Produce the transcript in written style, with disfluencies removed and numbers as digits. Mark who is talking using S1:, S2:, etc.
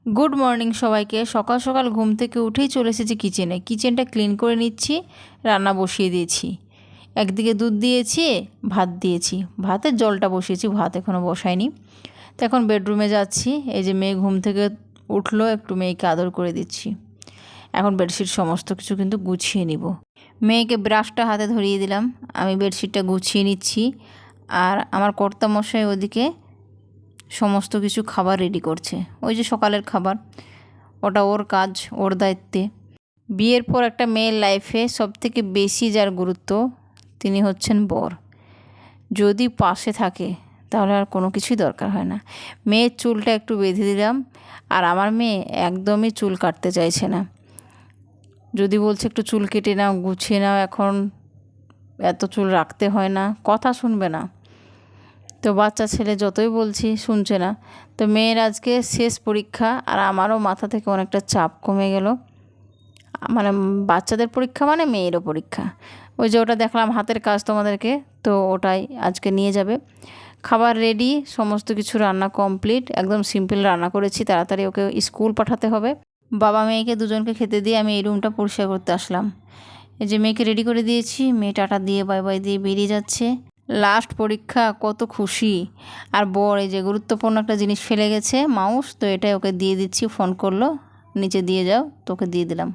S1: Good morning সবাইকে। সকাল সকাল ঘুম থেকে উঠেই চলে এসেছি কিচেনে। কিচেনটা ক্লিন করে নিচ্ছি, রান্না বসিয়ে দিয়েছি। একদিকে দুধ দিয়েছি, ভাত দিয়েছি। ভাতের জলটা বসিয়েছি, ভাত এখনও বসাইনি। তো এখন বেডরুমে যাচ্ছি। এই যে মেয়ে ঘুম থেকে উঠলো, একটু মেয়েকে আদর করে দিচ্ছি। এখন বেডশিট সমস্ত কিছু কিন্তু গুছিয়ে নিব। মেয়েকে ব্রাশটা হাতে ধরিয়ে দিলাম, আমি বেডশিটটা গুছিয়ে নিচ্ছি। আর আমার কর্তামশাই ওদিকে সমস্ত কিছু খাবার রেডি করছে। ওই যে সকালের খাবার, ওটা ওর কাজ, ওর দায়িত্বে। বিয়ের পর একটা মেয়ের লাইফে সবথেকে বেশি যার গুরুত্ব, তিনি হচ্ছেন বর। যদি পাশে থাকে তাহলে আর কোনো কিছুই দরকার হয় না। মেয়ের চুলটা একটু বেঁধে দিলাম, আর আমার মেয়ে একদমই চুল কাটতে চাইছে না। যদি বলছে একটু চুল কেটে নাও, গুছিয়ে নাও, এখন এত চুল রাখতে হয় না, কথা শুনবে না। তো বাচ্চা ছেলে যতই বলছি শুনছে না। তো মেয়ের আজকে শেষ পরীক্ষা, আর আমারও মাথা থেকে অনেকটা চাপ কমে গেল। মানে বাচ্চাদের পরীক্ষা মানে মেয়েরও পরীক্ষা। ওই যে ওটা দেখলাম হাতের কাজ তোমাদেরকে, তো ওটাই আজকে নিয়ে যাবে। খাবার রেডি, সমস্ত কিছু রান্না কমপ্লিট। একদম সিম্পল রান্না করেছি, তাড়াতাড়ি ওকে স্কুল পাঠাতে হবে। বাবা মেয়েকে দুজনকে খেতে দিয়ে আমি এই রুমটা পরিষ্কার করতে আসলাম। এই যে মেয়েকে রেডি করে দিয়েছি, মেয়ে টাটা দিয়ে বাই বাই দিয়ে বেরিয়ে যাচ্ছে। লাস্ট পরীক্ষা, কত খুশি। আর বর এই যে গুরুত্বপূর্ণ একটা জিনিস ফেলে গেছে, মাউস, তো এটাই ওকে দিয়ে দিচ্ছি। ফোন করলো, নিচে দিয়ে যাও, তোকে দিয়ে দিলাম।